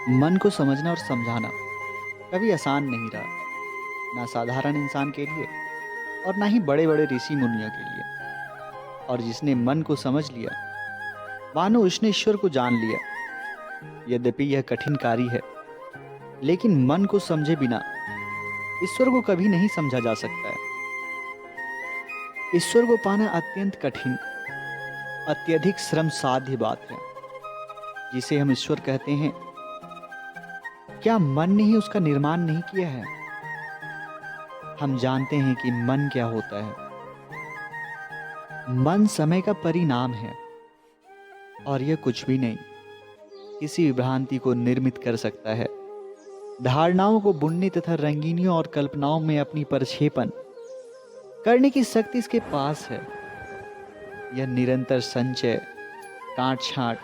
मन को समझना और समझाना कभी आसान नहीं रहा, ना साधारण इंसान के लिए और ना ही बड़े बड़े ऋषि मुनियों के लिए। और जिसने मन को समझ लिया, मानो उसने ईश्वर को जान लिया। यद्यपि यह कठिन कार्य है, लेकिन मन को समझे बिना ईश्वर को कभी नहीं समझा जा सकता है। ईश्वर को पाना अत्यंत कठिन, अत्यधिक श्रम साध्य बात है। जिसे हम ईश्वर कहते हैं, क्या मन ने ही उसका निर्माण नहीं किया है? हम जानते हैं कि मन क्या होता है। मन समय का परिणाम है और यह कुछ भी नहीं, किसी भी भ्रांति को निर्मित कर सकता है। धारणाओं को बुनने तथा रंगीनियों और कल्पनाओं में अपनी प्रक्षेपण करने की शक्ति इसके पास है। यह निरंतर संचय, काट छांट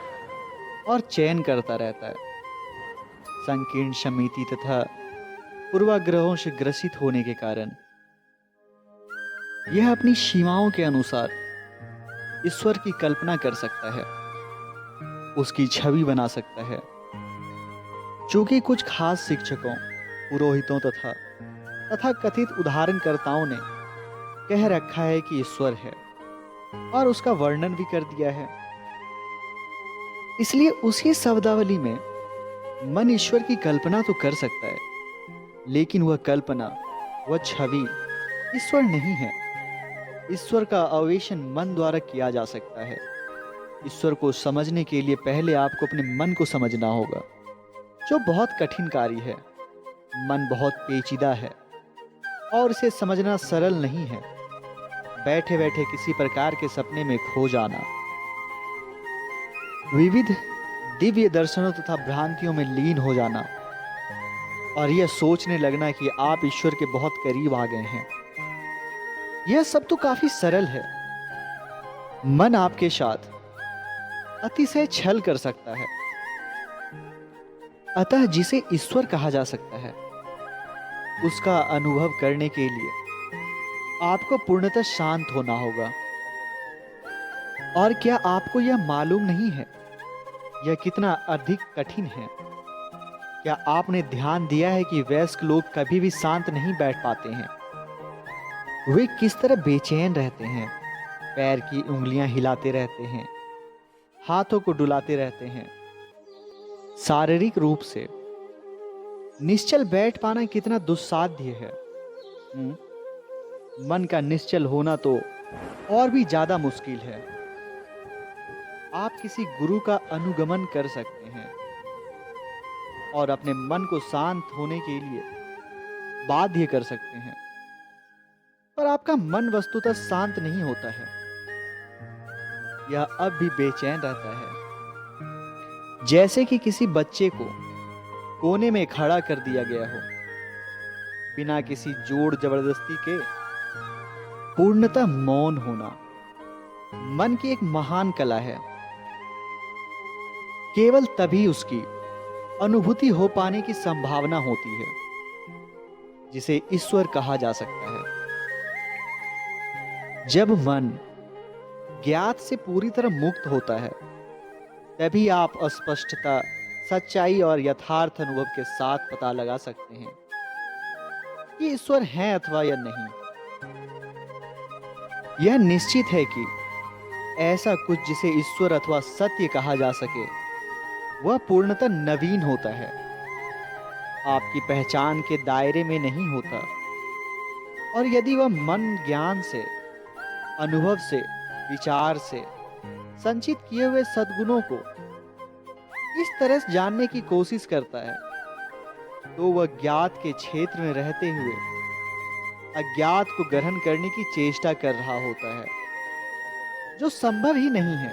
और चयन करता रहता है। संकीर्ण समिति तथा पूर्वाग्रहों से ग्रसित होने के कारण यह अपनी सीमाओं के अनुसार ईश्वर की कल्पना कर सकता है, उसकी छवि बना सकता है। चूंकि कुछ खास शिक्षकों, पुरोहितों तथा कथित उदाहरणकर्ताओं ने कह रखा है कि ईश्वर है और उसका वर्णन भी कर दिया है, इसलिए उसी शब्दावली में मन ईश्वर की कल्पना तो कर सकता है, लेकिन वह कल्पना, वह छवि ईश्वर नहीं है। ईश्वर का अन्वेषण मन द्वारा किया जा सकता है। ईश्वर को समझने के लिए पहले आपको अपने मन को समझना होगा, जो बहुत कठिन कार्य है। मन बहुत पेचीदा है और इसे समझना सरल नहीं है। बैठे बैठे किसी प्रकार के सपने में खो जाना, विविध दिव्य दर्शनों तथा भ्रांतियों में लीन हो जाना और यह सोचने लगना कि आप ईश्वर के बहुत करीब आ गए हैं, यह सब तो काफी सरल है। मन आपके साथ अतिशय छल कर सकता है। अतः जिसे ईश्वर कहा जा सकता है, उसका अनुभव करने के लिए आपको पूर्णतः शांत होना होगा। और क्या आपको यह मालूम नहीं है यह कितना अधिक कठिन है? क्या आपने ध्यान दिया है कि वयस्क लोग कभी भी शांत नहीं बैठ पाते हैं? वे किस तरह बेचैन रहते हैं, पैर की उंगलियां हिलाते रहते हैं, हाथों को डुलाते रहते हैं। शारीरिक रूप से निश्चल बैठ पाना कितना दुस्साध्य है। मन का निश्चल होना तो और भी ज्यादा मुश्किल है। आप किसी गुरु का अनुगमन कर सकते हैं और अपने मन को शांत होने के लिए बाध्य कर सकते हैं, पर आपका मन वस्तुतः शांत नहीं होता है। यह अब भी बेचैन रहता है, जैसे कि किसी बच्चे को कोने में खड़ा कर दिया गया हो, बिना किसी जोर जबरदस्ती के। पूर्णतः मौन होना मन की एक महान कला है। केवल तभी उसकी अनुभूति हो पाने की संभावना होती है, जिसे ईश्वर कहा जा सकता है। जब मन ज्ञात से पूरी तरह मुक्त होता है, तभी आप अस्पष्टता, सच्चाई और यथार्थ अनुभव के साथ पता लगा सकते हैं कि ईश्वर है अथवा या नहीं। यह निश्चित है कि ऐसा कुछ जिसे ईश्वर अथवा सत्य कहा जा सके, वह पूर्णतः नवीन होता है, आपकी पहचान के दायरे में नहीं होता। और यदि वह मन ज्ञान से, अनुभव से, विचार से संचित किए हुए सद्गुणों को इस तरह से जानने की कोशिश करता है, तो वह ज्ञात के क्षेत्र में रहते हुए अज्ञात को ग्रहण करने की चेष्टा कर रहा होता है, जो संभव ही नहीं है।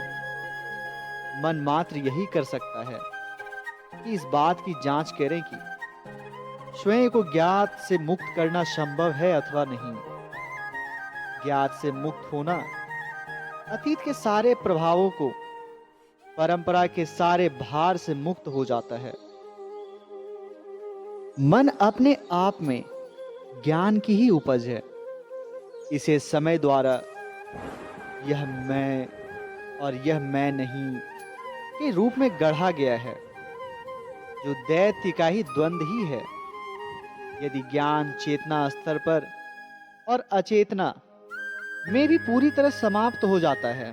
मन मात्र यही कर सकता है कि इस बात की जांच करें कि स्वयं को ज्ञात से मुक्त करना संभव है अथवा नहीं। ज्ञात से मुक्त होना अतीत के सारे प्रभावों को, परंपरा के सारे भार से मुक्त हो जाता है। मन अपने आप में ज्ञान की ही उपज है। इसे समय द्वारा यह मैं और यह मैं नहीं के रूप में गढ़ा गया है। जो दैत्य का ही द्वंद्व ही है। यदि ज्ञान चेतना स्तर पर और अचेतना में भी पूरी तरह समाप्त हो जाता है,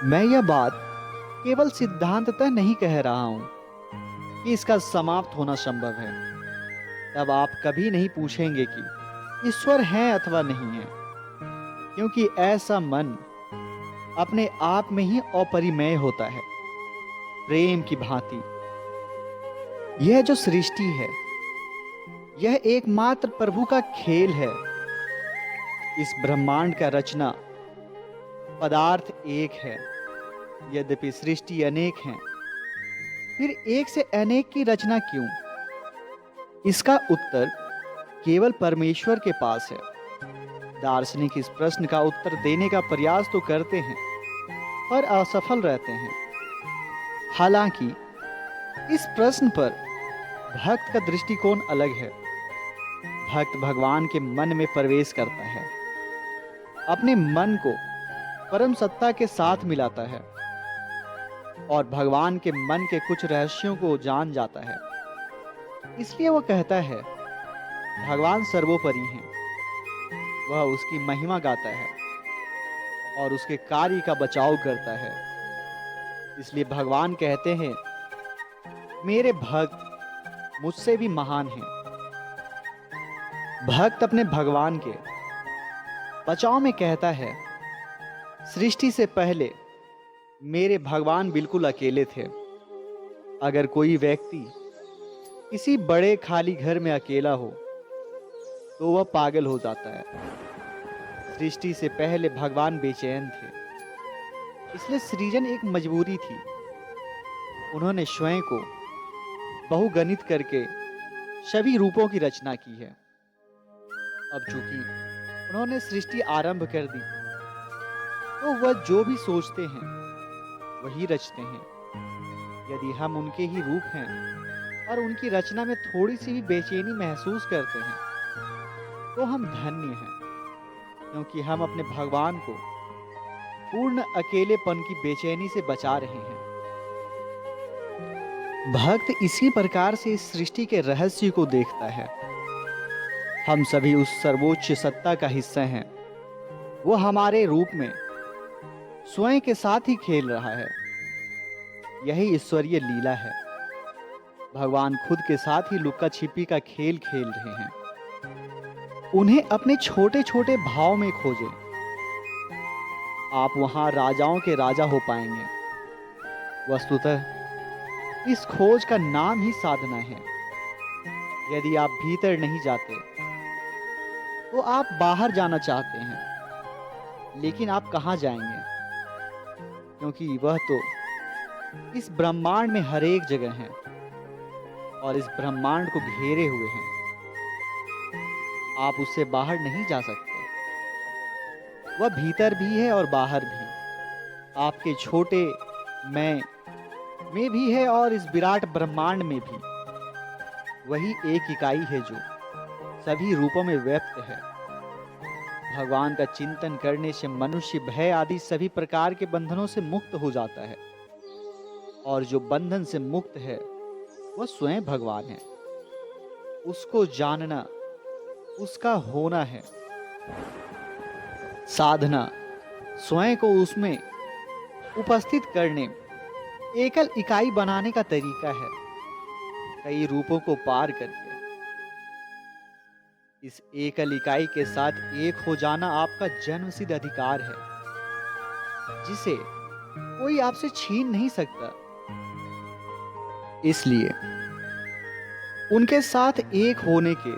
मैं यह बात केवल सिद्धांततः नहीं कह रहा हूं कि इसका समाप्त होना संभव है, तब आप कभी नहीं पूछेंगे कि ईश्वर है अथवा नहीं है, क्योंकि ऐसा मन अपने आप में ही अपरिमेय होता है, प्रेम की भांति। यह जो सृष्टि है, यह एकमात्र प्रभु का खेल है। इस ब्रह्मांड का रचना पदार्थ एक है, यद्यपि सृष्टि अनेक है। फिर एक से अनेक की रचना क्यों? इसका उत्तर केवल परमेश्वर के पास है। दार्शनिक इस प्रश्न का उत्तर देने का प्रयास तो करते हैं, पर असफल रहते हैं। हालांकि इस प्रश्न पर भक्त का दृष्टिकोण अलग है। भक्त भगवान के मन में प्रवेश करता है, अपने मन को परम सत्ता के साथ मिलाता है और भगवान के मन के कुछ रहस्यों को जान जाता है। इसलिए वह कहता है, भगवान सर्वोपरि हैं। वह उसकी महिमा गाता है और उसके कार्य का बचाव करता है। इसलिए भगवान कहते हैं, मेरे भक्त मुझसे भी महान हैं। भक्त अपने भगवान के बचाव में कहता है, सृष्टि से पहले मेरे भगवान बिल्कुल अकेले थे। अगर कोई व्यक्ति किसी बड़े खाली घर में अकेला हो तो वह पागल हो जाता है। सृष्टि से पहले भगवान बेचैन थे, इसलिए सृजन एक मजबूरी थी। उन्होंने स्वयं को बहुगणित करके सभी रूपों की रचना की है। अब चूंकि उन्होंने सृष्टि आरंभ कर दी, तो वह जो भी सोचते हैं वही रचते हैं। यदि हम उनके ही रूप हैं और उनकी रचना में थोड़ी सी भी बेचैनी महसूस करते हैं, तो हम धन्य हैं, क्योंकि हम अपने भगवान को पूर्ण अकेलेपन की बेचैनी से बचा रहे हैं। भक्त इसी प्रकार से इस सृष्टि के रहस्य को देखता है। हम सभी उस सर्वोच्च सत्ता का हिस्सा हैं। वो हमारे रूप में स्वयं के साथ ही खेल रहा है। यही ईश्वरीय लीला है। भगवान खुद के साथ ही लुक्का छिपी का खेल खेल रहे हैं। उन्हें अपने छोटे छोटे भाव में खोजें। आप वहां राजाओं के राजा हो पाएंगे। वस्तुतः इस खोज का नाम ही साधना है। यदि आप भीतर नहीं जाते तो आप बाहर जाना चाहते हैं, लेकिन आप कहां जाएंगे? क्योंकि वह तो इस ब्रह्मांड में हर एक जगह है और इस ब्रह्मांड को घेरे हुए हैं। आप उससे बाहर नहीं जा सकते। वह भीतर भी है और बाहर भी। आपके छोटे मैं में भी है और इस विराट ब्रह्मांड में भी। वही एक इकाई है जो सभी रूपों में व्यक्त है। भगवान का चिंतन करने से मनुष्य भय आदि सभी प्रकार के बंधनों से मुक्त हो जाता है, और जो बंधन से मुक्त है वह स्वयं भगवान है। उसको जानना उसका होना है। साधना स्वयं को उसमें उपस्थित करने, एकल इकाई बनाने का तरीका है, कई रूपों को पार करके। इस एकल इकाई के साथ एक हो जाना आपका जन्मसिद्ध अधिकार है, जिसे कोई आपसे छीन नहीं सकता। इसलिए उनके साथ एक होने के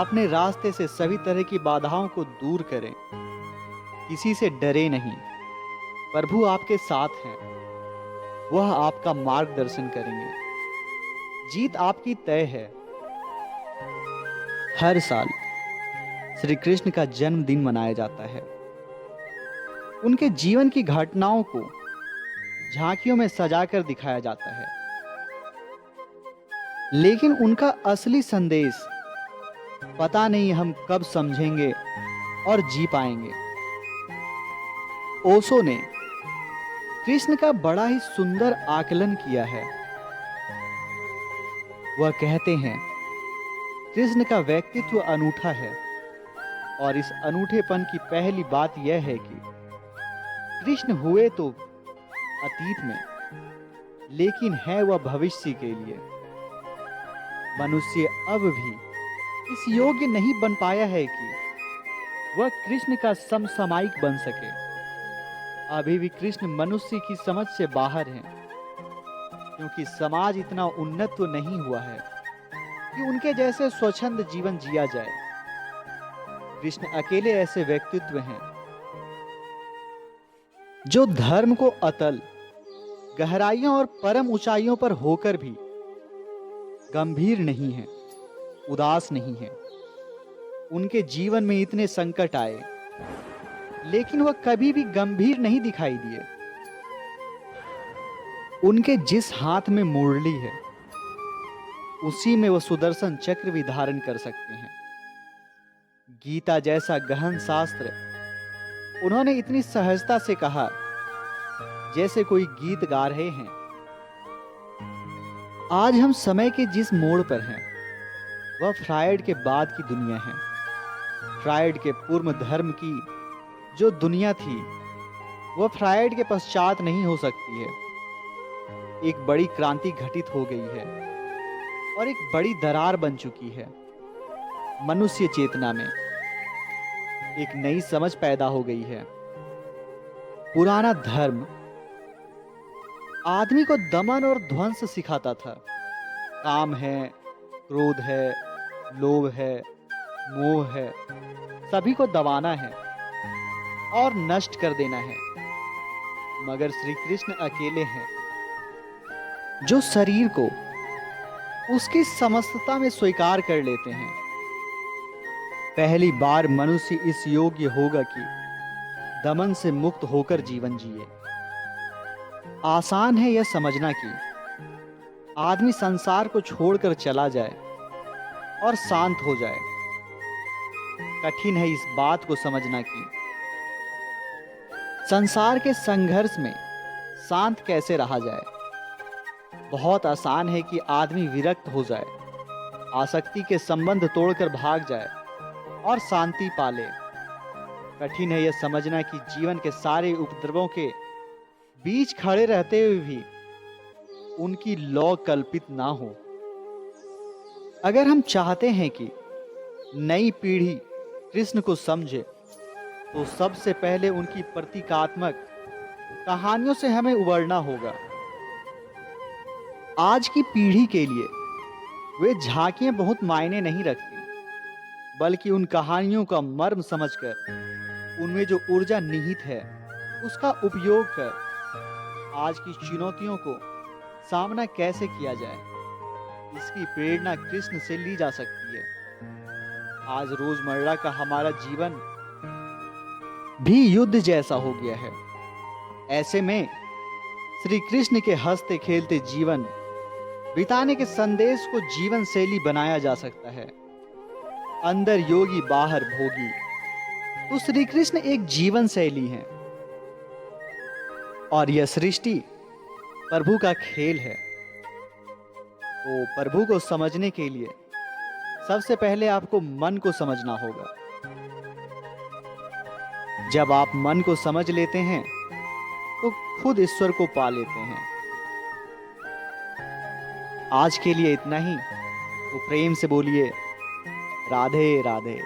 अपने रास्ते से सभी तरह की बाधाओं को दूर करें। किसी से डरे नहीं। प्रभु आपके साथ हैं। वह आपका मार्गदर्शन करेंगे। जीत आपकी तय है। हर साल श्री कृष्ण का जन्मदिन मनाया जाता है। उनके जीवन की घटनाओं को झांकियों में सजाकर दिखाया जाता है, लेकिन उनका असली संदेश पता नहीं हम कब समझेंगे और जी पाएंगे। ओशो ने कृष्ण का बड़ा ही सुंदर आकलन किया है। वह कहते हैं, कृष्ण का व्यक्तित्व अनूठा है और इस अनूठेपन की पहली बात यह है कि कृष्ण हुए तो अतीत में, लेकिन है वह भविष्य के लिए। मनुष्य अब भी इस योग्य नहीं बन पाया है कि वह कृष्ण का समसामयिक बन सके। अभी भी कृष्ण मनुष्य की समझ से बाहर हैं, क्योंकि समाज इतना उन्नत तो नहीं हुआ है कि उनके जैसे स्वच्छंद जीवन जिया जाए। कृष्ण अकेले ऐसे व्यक्तित्व हैं जो धर्म को अतल गहराइयों और परम ऊंचाइयों पर होकर भी गंभीर नहीं है, उदास नहीं है। उनके जीवन में इतने संकट आए, लेकिन वह कभी भी गंभीर नहीं दिखाई दिए। उनके जिस हाथ में मुरली है, उसी में वह सुदर्शन चक्र भी धारण कर सकते हैं। गीता जैसा गहन शास्त्र उन्होंने इतनी सहजता से कहा, जैसे कोई गीत गा रहे हैं। आज हम समय के जिस मोड़ पर हैं, वह फ्रायड के बाद की दुनिया है। फ्रायड के पूर्व धर्म की जो दुनिया थी, वह फ्रायड के पश्चात नहीं हो सकती है। एक बड़ी क्रांति घटित हो गई है और एक बड़ी दरार बन चुकी है। मनुष्य चेतना में एक नई समझ पैदा हो गई है। पुराना धर्म आदमी को दमन और ध्वंस सिखाता था। काम है, क्रोध है, लोभ है, मोह है, सभी को दबाना है और नष्ट कर देना है। मगर श्री कृष्ण अकेले हैं जो शरीर को उसकी समस्तता में स्वीकार कर लेते हैं। पहली बार मनुष्य इस योग्य होगा कि दमन से मुक्त होकर जीवन जिए। आसान है यह समझना कि आदमी संसार को छोड़कर चला जाए और शांत हो जाए। कठिन है इस बात को समझना कि संसार के संघर्ष में शांत कैसे रहा जाए। बहुत आसान है कि आदमी विरक्त हो जाए, आसक्ति के संबंध तोड़कर भाग जाए और शांति पाले। कठिन है यह समझना कि जीवन के सारे उपद्रवों के बीच खड़े रहते हुए भी उनकी लौ कल्पित ना हो। अगर हम चाहते हैं कि नई पीढ़ी कृष्ण को समझे, तो सबसे पहले उनकी प्रतीकात्मक कहानियों से हमें उबरना होगा। आज की पीढ़ी के लिए वे झांकियां बहुत मायने नहीं रखती, बल्कि उन कहानियों का मर्म समझकर उनमें जो ऊर्जा निहित है, उसका उपयोग कर आज की चुनौतियों को सामना कैसे किया जाए, इसकी प्रेरणा कृष्ण से ली जा सकती है। आज रोजमर्रा का हमारा जीवन भी युद्ध जैसा हो गया है। ऐसे में श्री कृष्ण के हंसते खेलते जीवन बिताने के संदेश को जीवन शैली बनाया जा सकता है। अंदर योगी बाहर भोगी, तो श्री कृष्ण एक जीवन शैली है और यह सृष्टि प्रभु का खेल है। तो प्रभु को समझने के लिए सबसे पहले आपको मन को समझना होगा। जब आप मन को समझ लेते हैं, तो खुद ईश्वर को पा लेते हैं। आज के लिए इतना ही। तो प्रेम से बोलिए, राधे राधे।